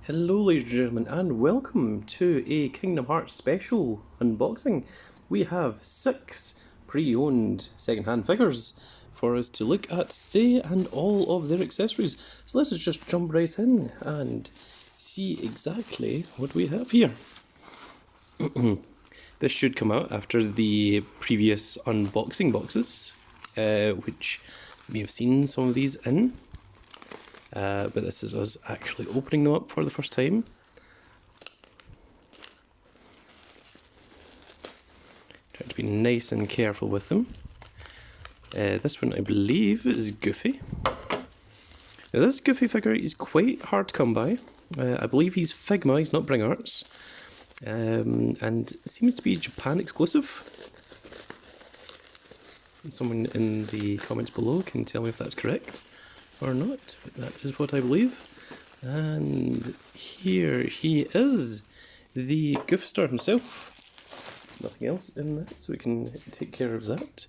Hello ladies and gentlemen, and welcome to a Kingdom Hearts special unboxing. We have 6 pre-owned second-hand figures for us to look at today and all of their accessories. So let us just jump right in and see exactly what we have here. This should come out after the previous unboxing boxes, which we have seen some of these in. But this is us actually opening them up for the first time. Trying to be nice and careful with them. This one I believe is Goofy. Now this Goofy figure is quite hard to come by. I believe he's Figma, he's not Bring Arts. And seems to be Japan exclusive. Someone in the comments below can tell me if that's correct or not, but that is what I believe. And here he is, the Goof Star himself. Nothing else in that, so we can take care of that.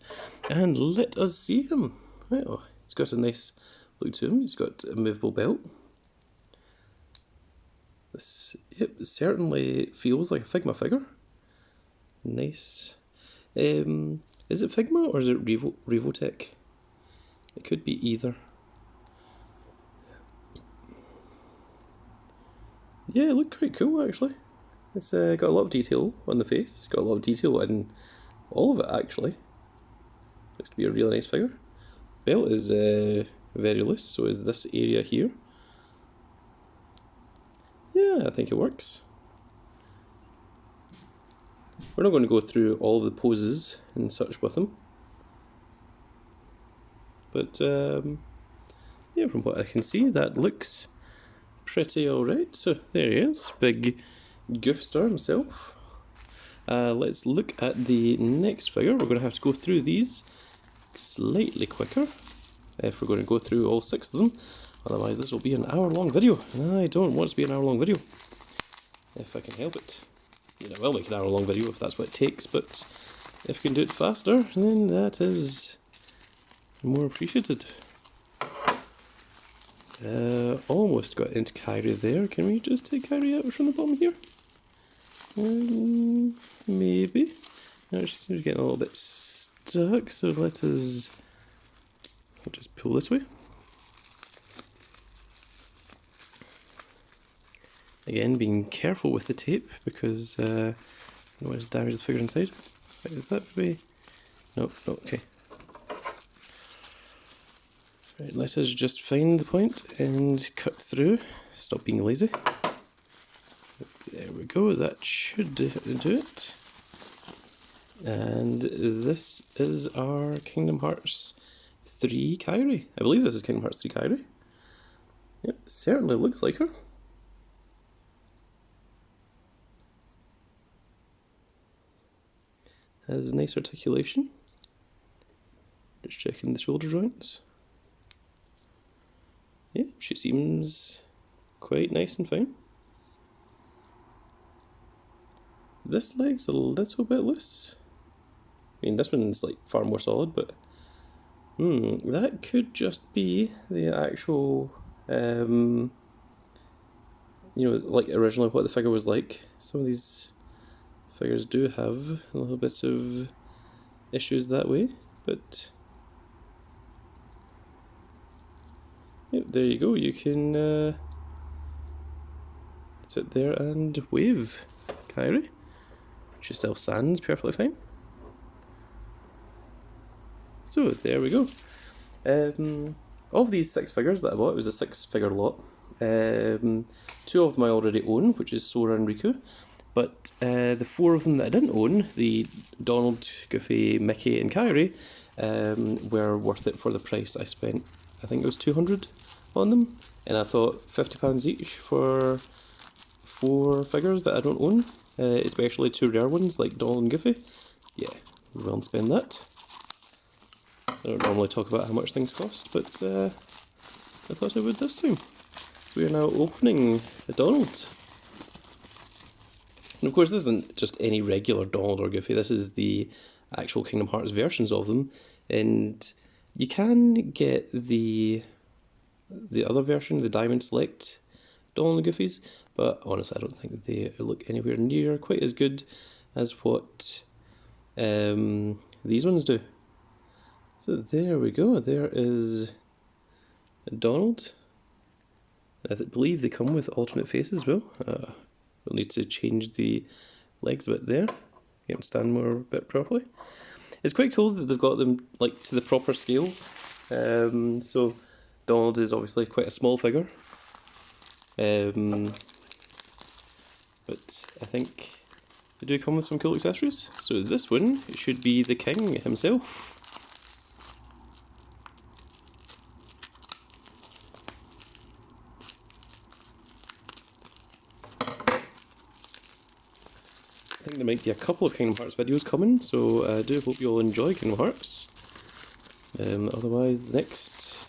And let us see him. Well, he's got a nice look to him. He's got a movable belt. This, yep, certainly feels like a Figma figure. Nice. Is it Figma or is it Revotech? It could be either. Yeah, it looked quite cool actually. It's got a lot of detail on the face. It's got a lot of detail in all of it actually. Looks to be a really nice figure. Belt is very loose, so is this area here. Yeah, I think it works. We're not going to go through all of the poses and such with them. But yeah, from what I can see, that looks pretty alright. So there he is, big Goof Star himself. Let's look at the next figure. We're going to have to go through these slightly quicker if we're going to go through all 6 of them. Otherwise this will be an hour-long video, and I don't want it to be an hour-long video if I can help it. I mean, I will make an hour-long video if that's what it takes, but if we can do it faster, then that is more appreciated. Almost got into Kairi there. Can we just take Kairi out from the bottom here? Maybe. No, she seems to be getting a little bit stuck, so we'll just pull this way. Again, being careful with the tape because I don't want to damage the figure inside. Is that be? Nope, not okay. Right, let us just find the point and cut through. Stop being lazy. There we go, that should do it. And this is our Kingdom Hearts 3 Kairi. I believe this is Kingdom Hearts 3 Kairi. Yep, certainly looks like her. Has nice articulation. Just checking the shoulder joints. Yeah, she seems quite nice and fine. This leg's a little bit loose. I mean, this one's like far more solid, but that could just be the actual, you know, like originally what the figure was like. Some of these figures do have a little bit of issues that way, but yep, there you go. You can sit there and wave Kairi. She still stands perfectly fine. So there we go. Of these 6 figures that I bought, it was a 6-figure lot. 2 of them I already own, which is Sora and Riku. But the 4 of them that I didn't own, the Donald, Goofy, Mickey and Kairi, were worth it for the price I spent. I think it was 200 on them, and I thought £50 each for 4 figures that I don't own, especially 2 rare ones like Donald and Goofy. Yeah, we'll spend that. I don't normally talk about how much things cost, but I thought I would this time. So we are now opening the Donald. And of course this isn't just any regular Donald or Goofy, this is the actual Kingdom Hearts versions of them, and you can get the other version, the Diamond Select Donald and Goofy's, but honestly I don't think they look anywhere near quite as good as what these ones do. So there we go, there is Donald. I believe they come with alternate faces as well. We'll need to change the legs a bit there, get them stand more a bit properly. It's quite cool that they've got them like to the proper scale. So Donald is obviously quite a small figure, but I think they do come with some cool accessories. So this one should be the king himself. I think there might be a couple of Kingdom Hearts videos coming, so I do hope you all enjoy Kingdom Hearts. Otherwise, the next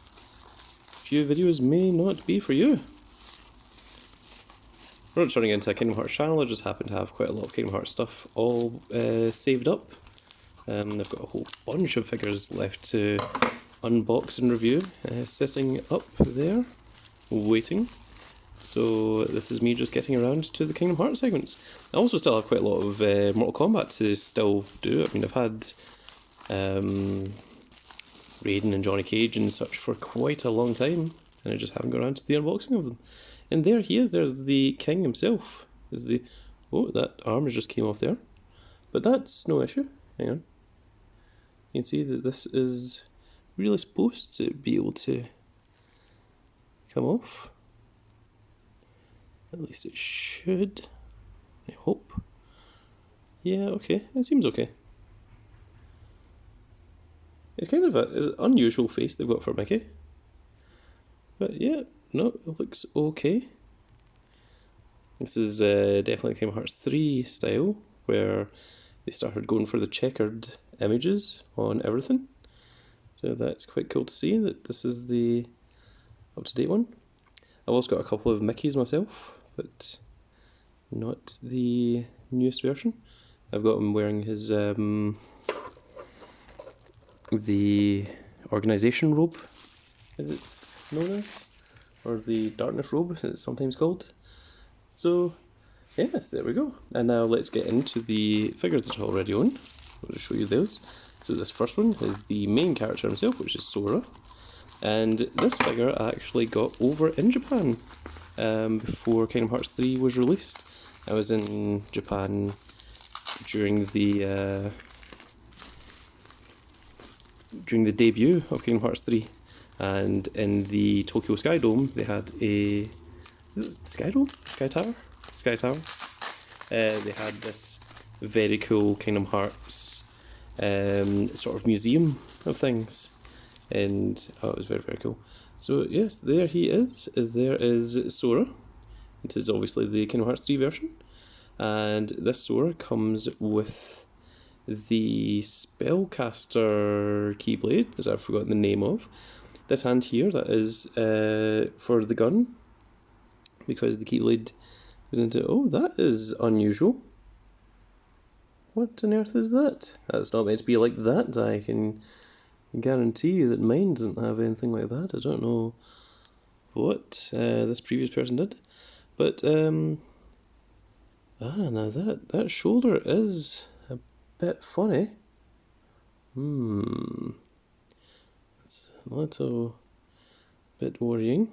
few videos may not be for you. We're not turning into a Kingdom Hearts channel, I just happen to have quite a lot of Kingdom Hearts stuff all saved up. I've got a whole bunch of figures left to unbox and review, sitting up there, waiting. So this is me just getting around to the Kingdom Hearts segments. I also still have quite a lot of Mortal Kombat to still do. I mean, I've had Raiden and Johnny Cage and such for quite a long time, and I just haven't got around to the unboxing of them. And there he is, there's the king himself. There's the... oh, that arm just came off there. But that's no issue. Hang on. You can see that this is really supposed to be able to come off. At least it should. I hope. Yeah, okay. It seems okay. It's kind of an unusual face they've got for Mickey. But yeah, no, it looks okay. This is definitely Kingdom Hearts 3 style, where they started going for the checkered images on everything. So that's quite cool to see that this is the up-to-date one. I've also got a couple of Mickeys myself, but not the newest version. I've got him wearing his the organisation robe, as it's known as, or the darkness robe as it's sometimes called. So yes, there we go. And now let's get into the figures that I already own. I'll just show you those. So this first one is the main character himself, which is Sora. And this figure I actually got over in Japan before Kingdom Hearts 3 was released. I was in Japan during the debut of Kingdom Hearts 3, and in the Tokyo Sky Dome they had a... is it Sky Dome? Sky Tower? Sky Tower. They had this very cool Kingdom Hearts sort of museum of things, and oh, it was very, very cool. So yes, there he is. There is Sora. It is obviously the Kingdom Hearts 3 version, and this Sora comes with the spellcaster keyblade that I've forgotten the name of. This hand here, that is for the gun, because the keyblade goes into... oh, that is unusual. What on earth is that? That's not meant to be like that. I can guarantee that mine doesn't have anything like that. I don't know what this previous person did, but now that shoulder is a bit funny. That's a little bit worrying.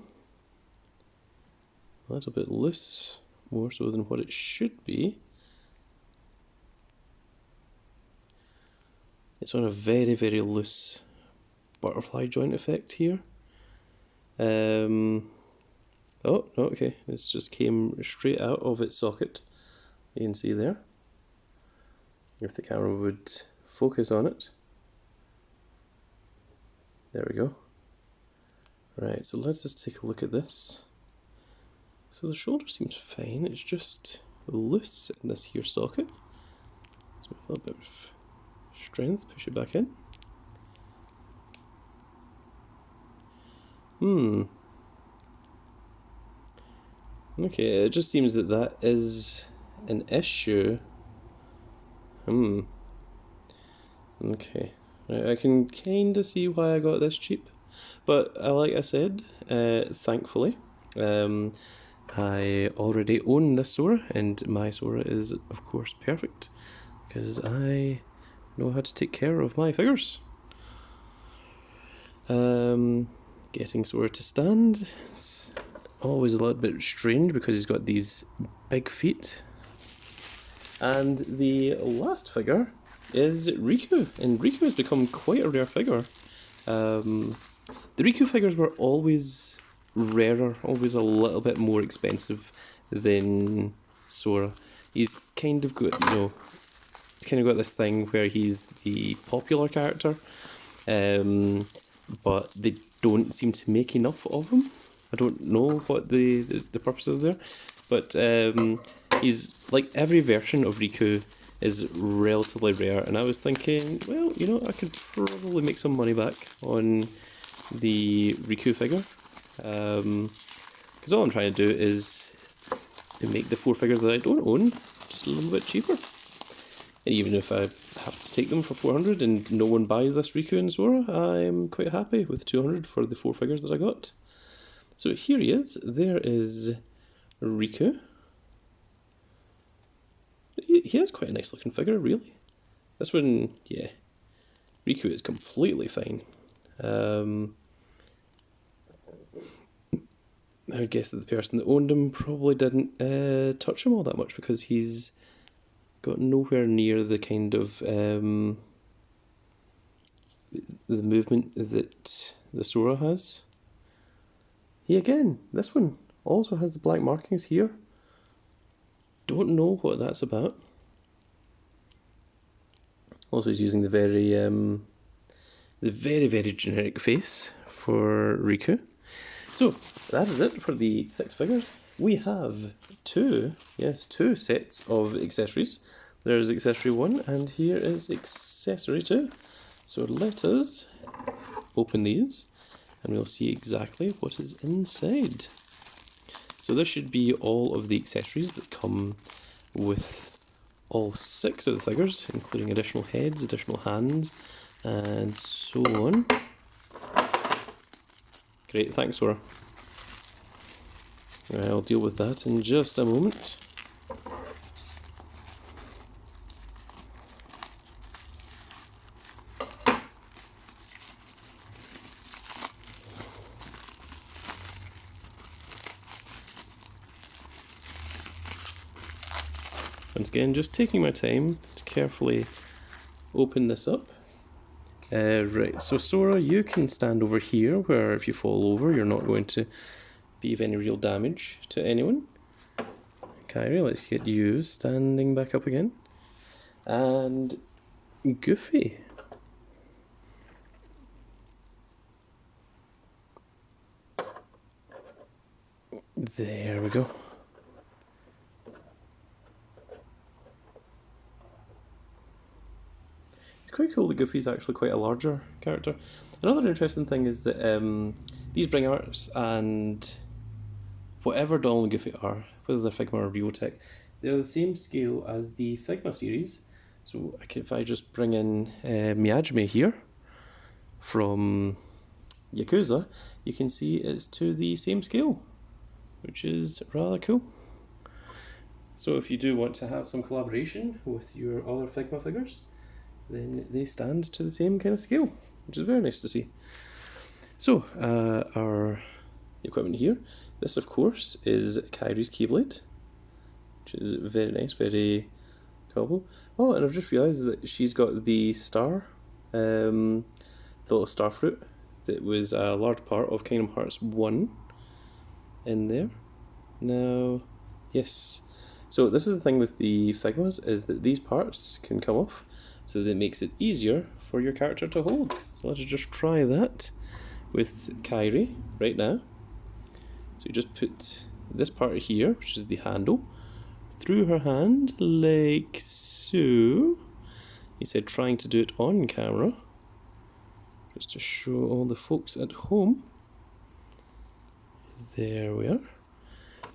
A little bit loose, more so than what it should be. It's on a very, very loose butterfly joint effect here. Oh, okay, this just came straight out of its socket. You can see there. If the camera would focus on it. There we go. Right, so let's just take a look at this. So the shoulder seems fine, it's just loose in this here socket. So a little bit of strength, push it back in. Okay, it just seems that that is an issue. Okay, right, I can kinda see why I got this cheap, but like I said, thankfully, I already own this Sora, and my Sora is of course perfect because I know how to take care of my figures. Getting Sora to stand is always a little bit strange because he's got these big feet. And the last figure is Riku, and Riku has become quite a rare figure. The Riku figures were always rarer, always a little bit more expensive than Sora. He's kind of got, he's kind of got this thing where he's the popular character, but they don't seem to make enough of him. I don't know what the purpose is there, but he's like every version of Riku is relatively rare, and I was thinking, well, I could probably make some money back on the Riku figure, because all I'm trying to do is to make the 4 figures that I don't own just a little bit cheaper. And even if I have to take them for 400 and no one buys this Riku and Sora, I'm quite happy with 200 for the 4 figures that I got. So here he is. There is Riku. He has quite a nice looking figure, really. This one, yeah. Riku is completely fine. I would guess that the person that owned him probably didn't touch him all that much because he's got nowhere near the kind of the movement that the Sora has. This one also has the black markings here. Don't know what that's about. Also, he's using the very generic face for Riku. So that is it for the 6 figures. We have 2 sets of accessories. There's accessory 1 and here is accessory 2. So let us open these and we'll see exactly what is inside. So this should be all of the accessories that come with all 6 of the figures, including additional heads, additional hands, and so on. Great, thanks Sora. I'll deal with that in just a moment. Once again, just taking my time to carefully open this up. Right, so Sora, you can stand over here, where if you fall over, you're not going to be of any real damage to anyone. Kairi, let's get you standing back up again. And Goofy. There we go. Quite cool that Goofy's actually quite a larger character. Another interesting thing is that these Bring Arts and whatever Donald and Goofy are, whether they're Figma or Realtek, they're the same scale as the Figma series. So if I just bring in Miyajime here from Yakuza, you can see it's to the same scale, which is rather cool. So if you do want to have some collaboration with your other Figma figures, then they stand to the same kind of scale, which is very nice to see. So, our equipment here, this of course is Kairi's Keyblade, which is very nice, very colorful. Oh, and I've just realised that she's got the star, the little star fruit that was a large part of Kingdom Hearts 1 in there. Now, yes. So this is the thing with the Figmas, is that these parts can come off, so that it makes it easier for your character to hold. So let's just try that with Kairi right now. So you just put this part here, which is the handle, through her hand like so. He said trying to do it on camera, just to show all the folks at home. There we are.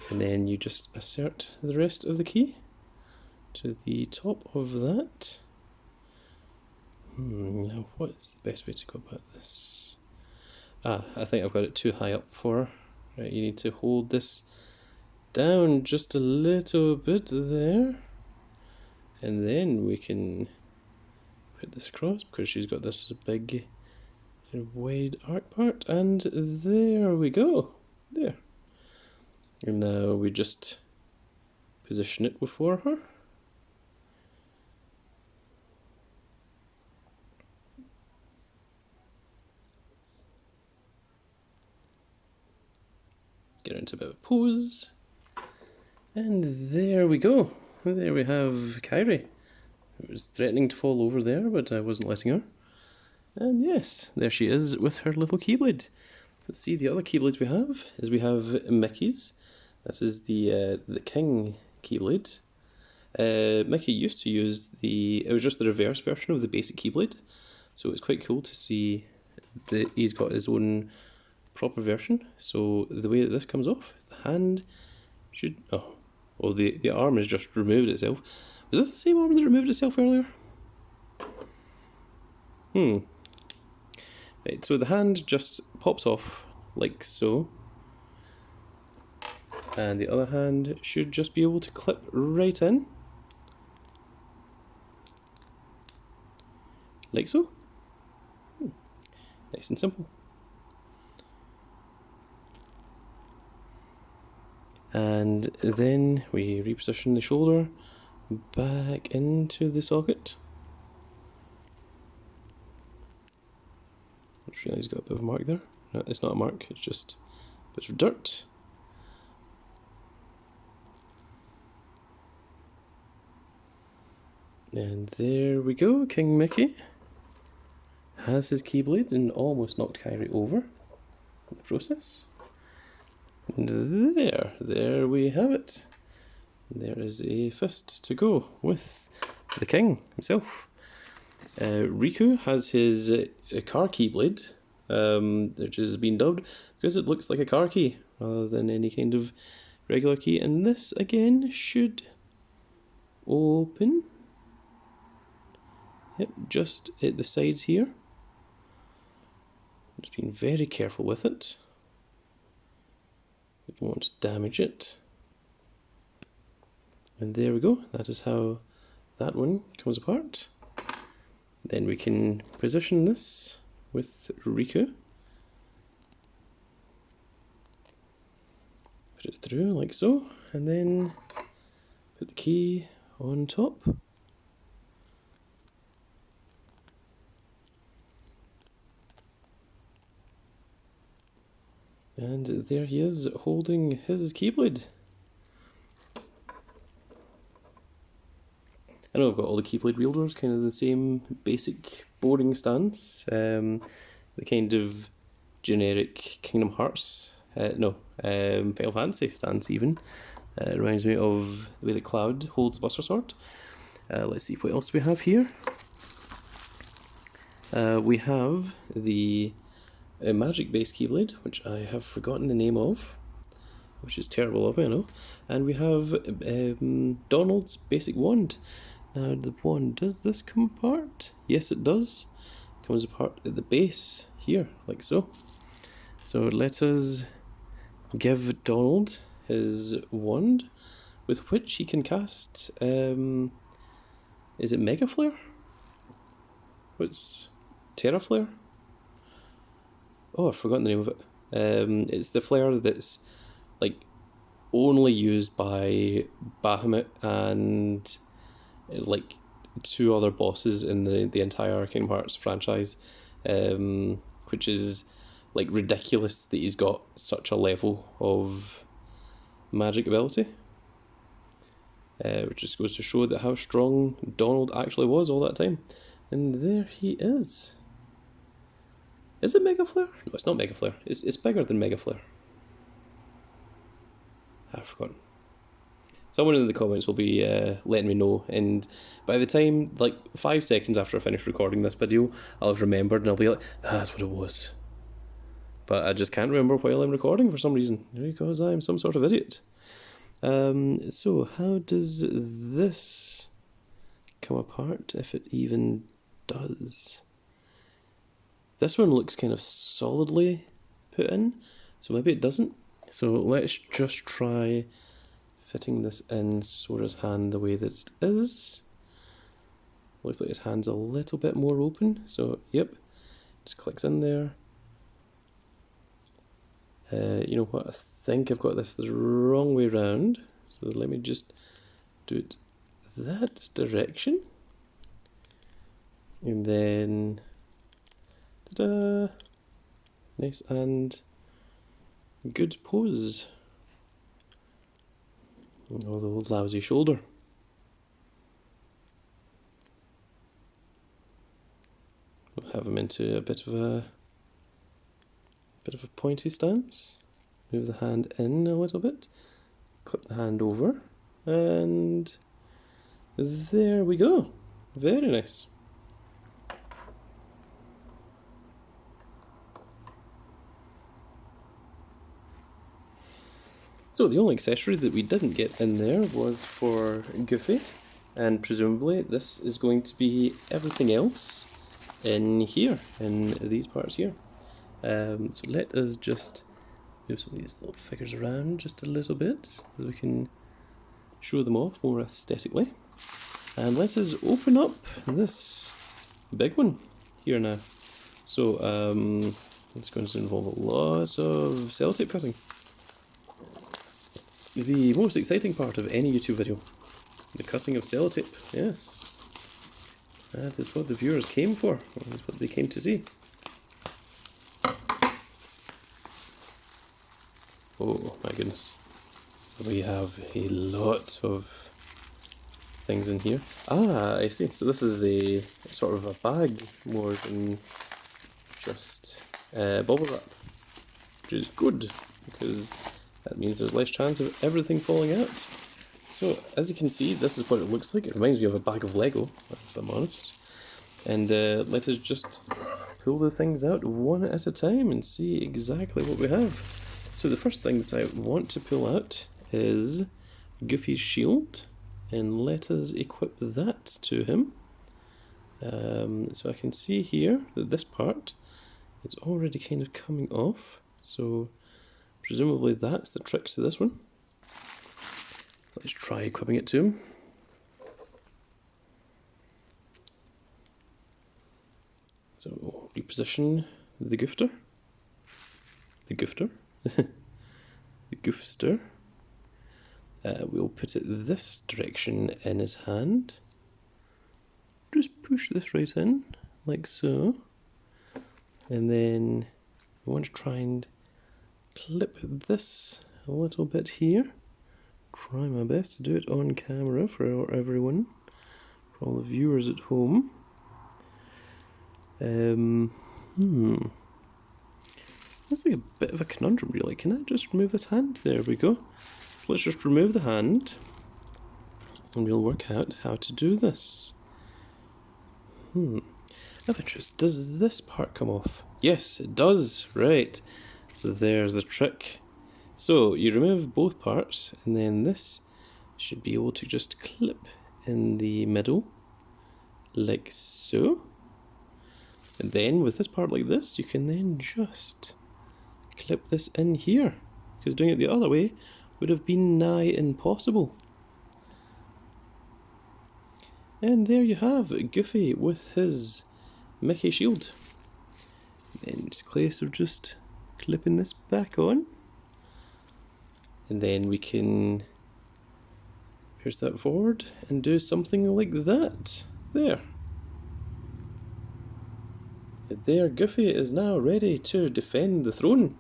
And then you just insert the rest of the key to the top of that. Now what is the best way to go about this? I think I've got it too high up for her. Right, you need to hold this down just a little bit there. And then we can put this across because she's got this big wide arc part. And there we go. There. And now we just position it before her. Get into a bit of a pose. And there we go. There we have Kairi. It was threatening to fall over there, but I wasn't letting her. And yes, there she is with her little Keyblade. Let's see, the other Keyblades we have Mickey's. That is the King Keyblade. Mickey used to use it was just the reverse version of the basic Keyblade. So it's quite cool to see that he's got his own proper version. So the way that this comes off, the hand should, the arm has just removed itself. Was this the same arm that removed itself earlier? Right, so the hand just pops off like so. And the other hand should just be able to clip right in. Like so. Nice and simple. And then we reposition the shoulder back into the socket. I just realised he's got a bit of a mark there. No, it's not a mark, it's just a bit of dirt. And there we go, King Mickey has his Keyblade and almost knocked Kairi over in the process. And there we have it. There is a fist to go with the king himself. Riku has his car Keyblade, which has been dubbed because it looks like a car key rather than any kind of regular key. And this again should open. Yep, just at the sides here. Just being very careful with it. We don't want to damage it. And there we go, that is how that one comes apart. Then we can position this with Riku. Put it through like so, and then put the key on top. And there he is holding his Keyblade. I know I've got all the Keyblade wielders, kind of the same basic boring stance. The kind of generic Kingdom Hearts, Final Fantasy stance even. It reminds me of the way that Cloud holds Buster Sword. Let's see what else we have here. We have the magic-based Keyblade, which I have forgotten the name of, which is terrible of me, I know. And we have Donald's basic wand. Now the wand, does this come apart? Yes, it does. It comes apart at the base here, like so. So let us give Donald his wand, with which he can cast, is it Mega Flare? What's Terra Flare? Oh, I've forgotten the name of it. It's the flare that's like only used by Bahamut and like two other bosses in the entire Kingdom Hearts franchise, which is like ridiculous that he's got such a level of magic ability. Which just goes to show that how strong Donald actually was all that time. And there he is. Is it Mega Flare? No, it's not Mega Flare. It's bigger than Mega Flare. I've forgotten. Someone in the comments will be letting me know, and by the time, like 5 seconds after I finish recording this video, I'll have remembered and I'll be like, that's what it was. But I just can't remember while I'm recording for some reason, because I'm some sort of idiot. So how does this come apart, if it even does? This one looks kind of solidly put in, so maybe it doesn't. So let's just try fitting this in Sora's hand the way that it is. Looks like his hand's a little bit more open, so yep, just clicks in there. You know what, I think I've got this the wrong way round, so let me just do it that direction. And then, ta-da! Nice and good pose. Oh, the old lousy shoulder. We'll have him into a bit of a pointy stance. Move the hand in a little bit. Clip the hand over, and there we go. Very nice. So the only accessory that we didn't get in there was for Goofy, and presumably this is going to be everything else in here, in these parts here. So let us just move some of these little figures around just a little bit so that we can show them off more aesthetically. And let us open up this big one here now. So it's going to involve a lot of sellotape cutting. The most exciting part of any YouTube video, the cutting of sellotape. Yes, that is what the viewers came for, that is what they came to see. Oh my goodness, we have a lot of things in here. Ah, I see, so this is a sort of a bag more than just bubble wrap, which is good, because that means there's less chance of everything falling out. So, as you can see, this is what it looks like. It reminds me of a bag of Lego, if I'm honest. And let us just pull the things out one at a time and see exactly what we have. So the first thing that I want to pull out is Goofy's shield, and let us equip that to him. So I can see here that this part is already kind of coming off, so presumably that's the trick to this one. Let's try equipping it to him. So reposition the Goofter. The Goofter. The Goofster. We'll put it this direction in his hand. Just push this right in, like so. And then we want to try and clip this a little bit here. Try my best to do it on camera for everyone, for all the viewers at home. That's like a bit of a conundrum really. Can I just remove this hand? There we go. So let's just remove the hand and we'll work out how to do this. Of interest, does this part come off? Yes, it does, right. So there's the trick. So you remove both parts and then this should be able to just clip in the middle, like so. And then with this part like this, you can then just clip this in here, because doing it the other way would have been nigh impossible. And there you have Goofy with his Mickey shield. Then it's a case of just clipping this back on. And then we can push that forward and do something like that. There. There Goofy is now ready to defend the throne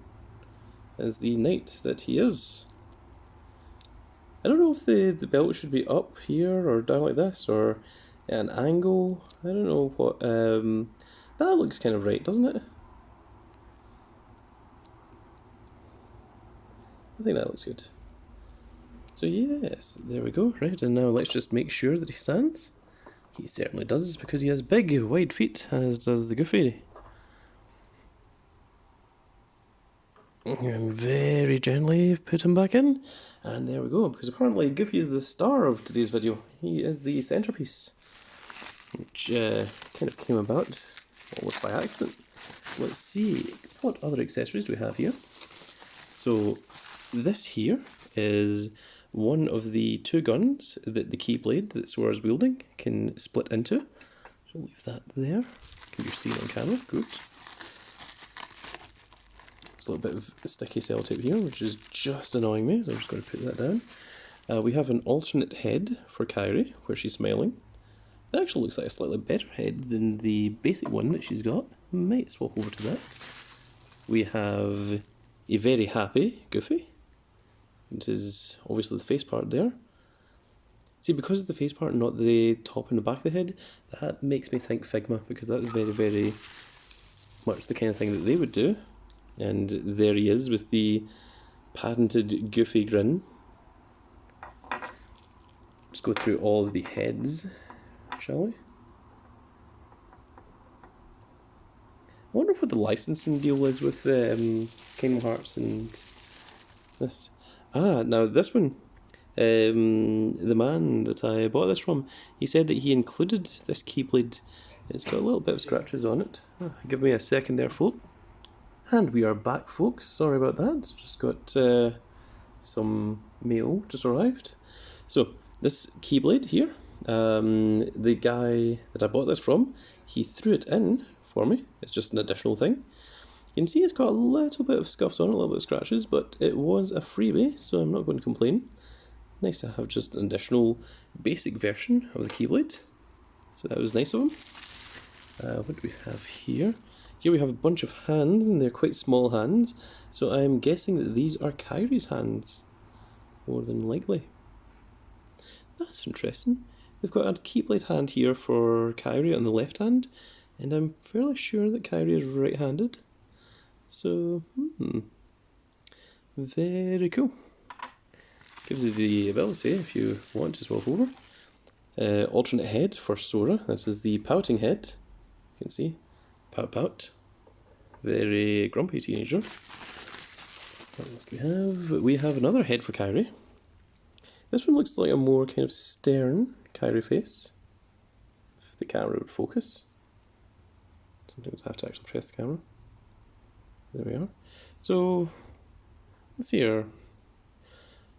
as the knight that he is. I don't know if the belt should be up here or down like this or at an angle. I don't know what. That looks kind of right, doesn't it? I think that looks good. So yes, there we go. Right, and now let's just make sure that he stands. He certainly does, because he has big, wide feet, as does the Goofy. And very gently put him back in, and there we go, because apparently Goofy is the star of today's video. He is the centerpiece, which kind of came about almost by accident. Let's see, what other accessories do we have here? So this here is one of the two guns that the Keyblade that Sora's wielding can split into. So leave that there. Can you see it on camera? Good. There's a little bit of sticky sellotape here, which is just annoying me, so I'm just going to put that down. We have an alternate head for Kairi, where she's smiling. That actually looks like a slightly better head than the basic one that she's got. Might swap over to that. We have a very happy Goofy. It is obviously the face part there. See, because it's the face part, not the top and the back of the head, that makes me think Figma, because that's very, very much the kind of thing that they would do. And there he is with the patented Goofy grin. Let's go through all of the heads, shall we? I wonder what the licensing deal is with Kingdom Hearts and this. Now this one, the man that I bought this from, he said that he included this Keyblade. It's got a little bit of scratches on it. Give me a second there, folk. And we are back, folks. Sorry about that. Just got some mail just arrived. So this Keyblade here, the guy that I bought this from, he threw it in for me. It's just an additional thing. You can see it's got a little bit of scuffs on it, a little bit of scratches, but it was a freebie, so I'm not going to complain. Nice to have just an additional basic version of the Keyblade. So that was nice of him. What do we have here? Here we have a bunch of hands, and they're quite small hands, so I'm guessing that these are Kairi's hands, more than likely. That's interesting. They've got a Keyblade hand here for Kairi on the left hand, and I'm fairly sure that Kairi is right-handed. So, very cool. Gives you the ability, if you want to swap over. Alternate head for Sora. This is the pouting head. You can see. Pout pout. Very grumpy teenager. What else do we have? We have another head for Kairi. This one looks like a more kind of stern Kairi face. If the camera would focus. Sometimes I have to actually press the camera. There we are. So, let's see here.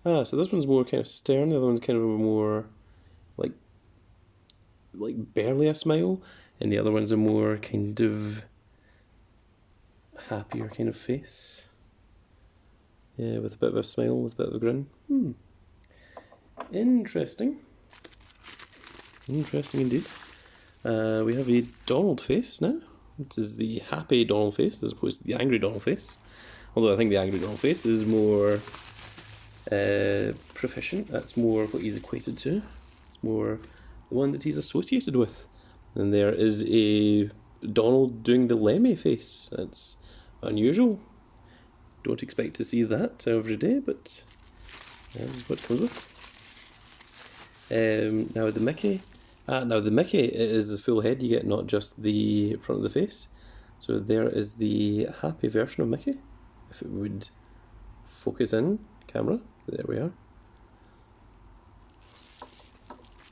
So this one's more kind of stern, the other one's kind of a more, like barely a smile, and the other one's a more kind of happier kind of face. Yeah, with a bit of a smile, with a bit of a grin. Interesting. Interesting indeed. We have a Donald face now. This is the happy Donald face as opposed to the angry Donald face. Although I think the angry Donald face is more proficient. That's more what he's equated to. It's more the one that he's associated with. And there is a Donald doing the Lemmy face. That's unusual. Don't expect to see that every day, but that's what comes with. Now the Mickey. Now the Mickey is the full head you get, not just the front of the face. So there is the happy version of Mickey. If it would focus in camera, there we are.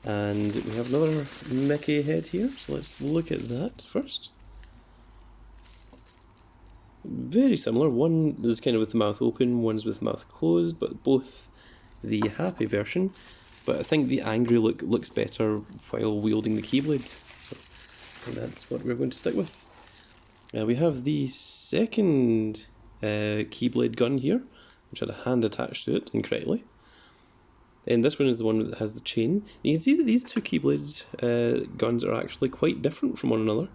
And we have another Mickey head here, so let's look at that first. Very similar. One is kind of with the mouth open, one's with the mouth closed, but both the happy version. But I think the angry look looks better while wielding the Keyblade, so that's what we're going to stick with. We have the second Keyblade gun here, which had a hand attached to it incorrectly. And this one is the one that has the chain. You can see that these two Keyblade guns are actually quite different from one another.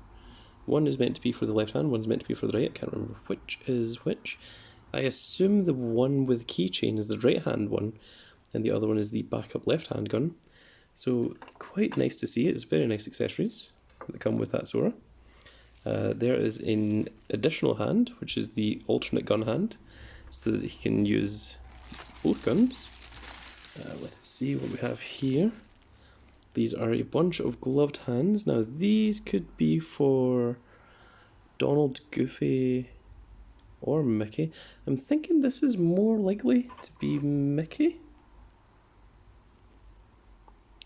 One is meant to be for the left hand, one's meant to be for the right. I can't remember which is which. I assume the one with the keychain is the right hand one, and the other one is the backup left hand gun. So quite nice to see. It's very nice accessories that come with that Sora. There is an additional hand, which is the alternate gun hand, so that he can use both guns. Let's see what we have here. These are a bunch of gloved hands. Now these could be for Donald, Goofy, or Mickey. I'm thinking this is more likely to be Mickey.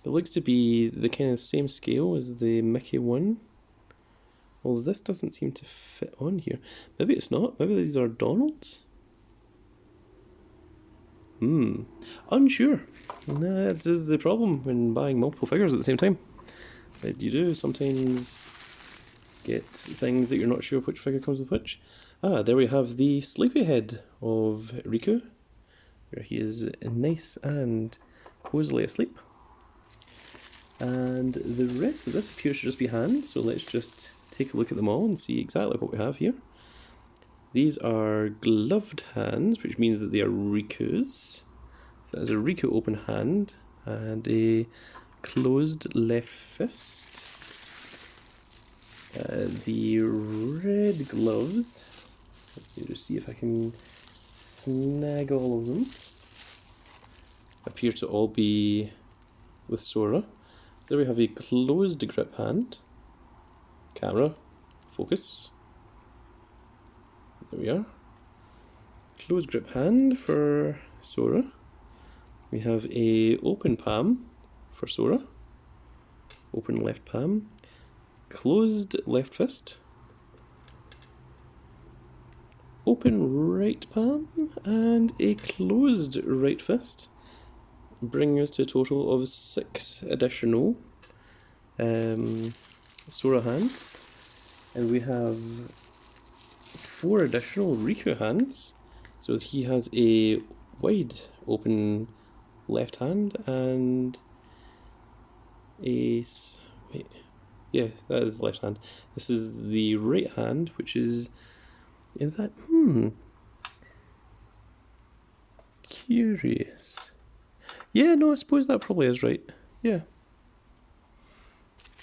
It looks to be the kind of same scale as the Mickey one. Although this doesn't seem to fit on here. Maybe it's not. Maybe these are Donald's. Unsure. That is the problem when buying multiple figures at the same time. That you do sometimes get things that you're not sure which figure comes with which. Ah, there we have the sleepyhead of Riku, where he is nice and cosily asleep. And the rest of this appears to just be hands, so let's just take a look at them all and see exactly what we have here. These are gloved hands, which means that they are Riku's. So there's a Riku open hand and a closed left fist. The red gloves, let's just see if I can snag all of them, appear to all be with Sora. There we have a closed grip hand. Camera, focus. There we are. Closed grip hand for Sora. We have a open palm for Sora. Open left palm. Closed left fist. Open right palm and a closed right fist, bringing us to a total of 6 additional Sora hands, and we have 4 additional Riku hands. So he has a wide open left hand and a yeah, that is the left hand. This is the right hand, which is in that curious. Yeah, no, I suppose that probably is right. Yeah.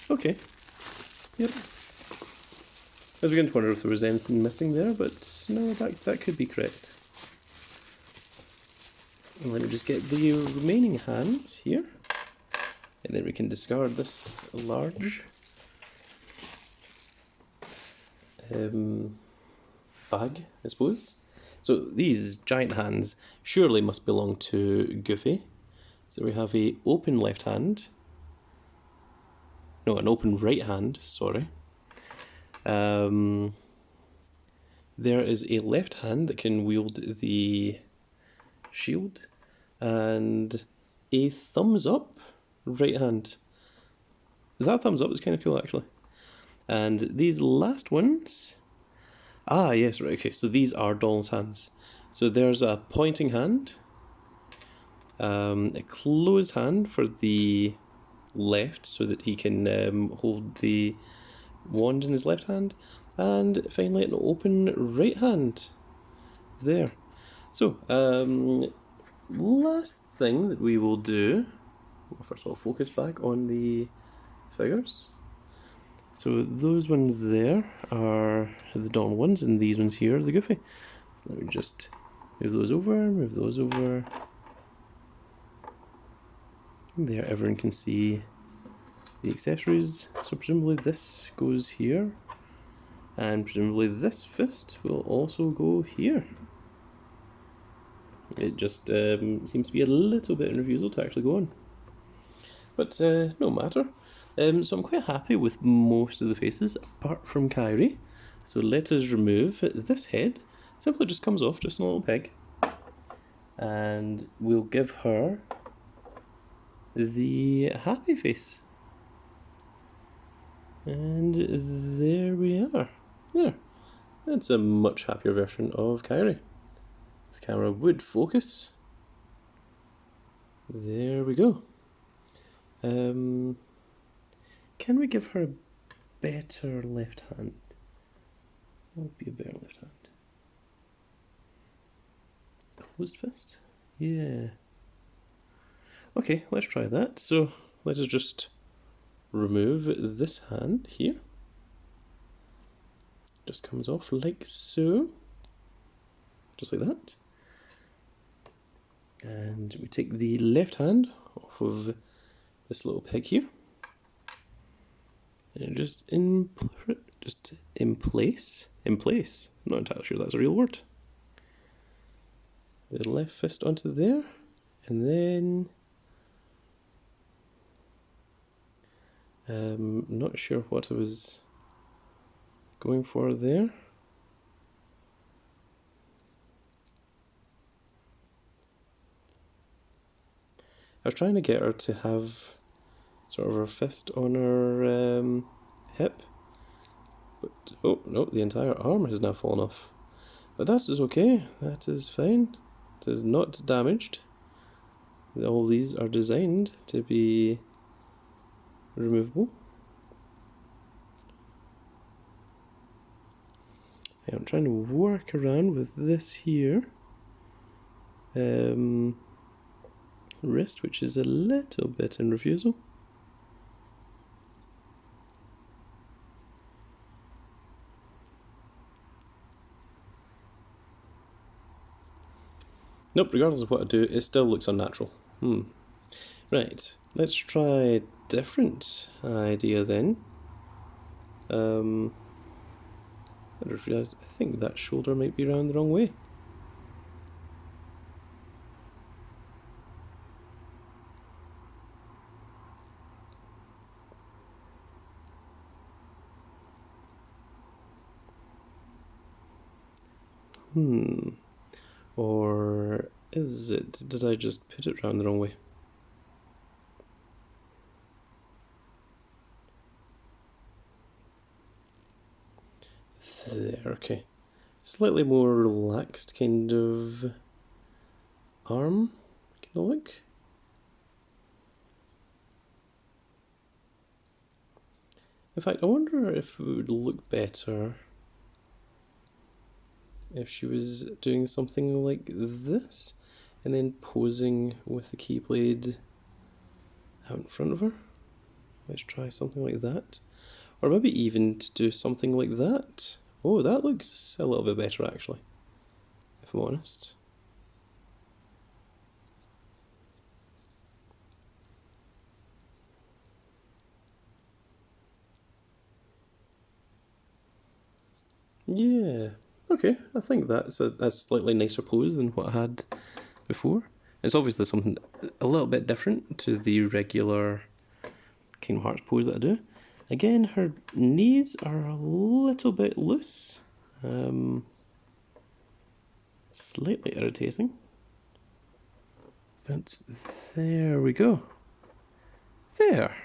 Okay. Yep. I was beginning to wonder if there was anything missing there, but no, that could be correct. And let me just get the remaining hands here, and then we can discard this large bag, I suppose. So these giant hands surely must belong to Goofy. So we have a open left hand. No, an open right hand, sorry. There is a left hand that can wield the shield, and a thumbs up right hand. That thumbs up is kind of cool, actually. And these last ones... Ah, yes, right, okay, so these are Donald's hands. So there's a pointing hand, a closed hand for the left so that he can hold the wand in his left hand, and finally an open right hand there. So, last thing that we will do, well, first of all, focus back on the figures. So those ones there are the Donald ones, and these ones here are the Goofy. So let me just move those over. There, everyone can see the accessories. So presumably this goes here, and presumably this fist will also go here. It just seems to be a little bit in refusal to actually go on. But no matter. So I'm quite happy with most of the faces, apart from Kairi. So let us remove this head. Simply just comes off, just a little peg. And we'll give her the happy face. And there we are. There. That's a much happier version of Kairi. The camera would focus. There we go. Can we give her a better left hand? What would be a better left hand? Closed fist? Yeah. Okay, let's try that. So let us just remove this hand here. Just comes off like so. Just like that. And we take the left hand off of this little peg here. And just in place. I'm not entirely sure that's a real word. The left fist onto there, and then not sure what I was going for there. I was trying to get her to have sort of her fist on her hip, but oh no, the entire arm has now fallen off. But that is okay, that is fine. It is not damaged. All these are designed to be removable. I'm trying to work around with this here wrist, which is a little bit in refusal. Nope, regardless of what I do, it still looks unnatural. Right, let's try a different idea then. I just realised I think that shoulder might be round the wrong way. Or is it? Did I just put it round the wrong way? There, okay. Slightly more relaxed kind of arm, kind of look. In fact, I wonder if it would look better if she was doing something like this and then posing with the keyblade out in front of her. Let's try something like that. Or maybe even to do something like that. Oh, that looks a little bit better actually, if I'm honest. Yeah, okay, I think that's a slightly nicer pose than what I had before. It's obviously something a little bit different to the regular Kingdom Hearts pose that I do. Again, her knees are a little bit loose. Slightly irritating. But there we go. There.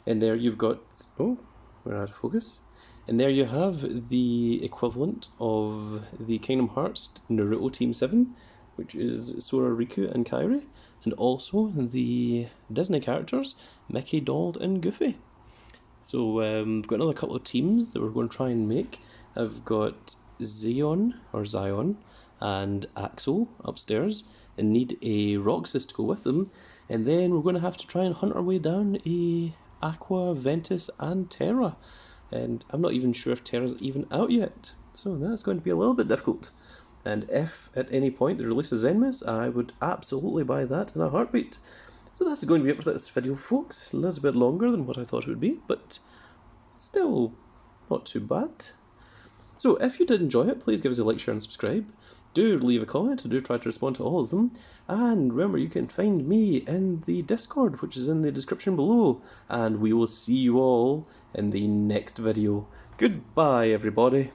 And there you've got... Oh, we're out of focus. And there you have the equivalent of the Kingdom Hearts Naruto Team 7, which is Sora, Riku and Kairi, and also the Disney characters, Mickey, Donald and Goofy. So we've got another couple of teams that we're going to try and make. I've got Zion and Axel upstairs and need a Roxas to go with them. And then we're going to have to try and hunt our way down a Aqua, Ventus and Terra. And I'm not even sure if Terra's even out yet. So that's going to be a little bit difficult. And if at any point they release a Zenmas, I would absolutely buy that in a heartbeat. So that's going to be it for this video, folks. A little bit longer than what I thought it would be, but still not too bad. So if you did enjoy it, please give us a like, share and subscribe. Do leave a comment, I do try to respond to all of them. And remember, you can find me in the Discord, which is in the description below. And we will see you all in the next video. Goodbye, everybody.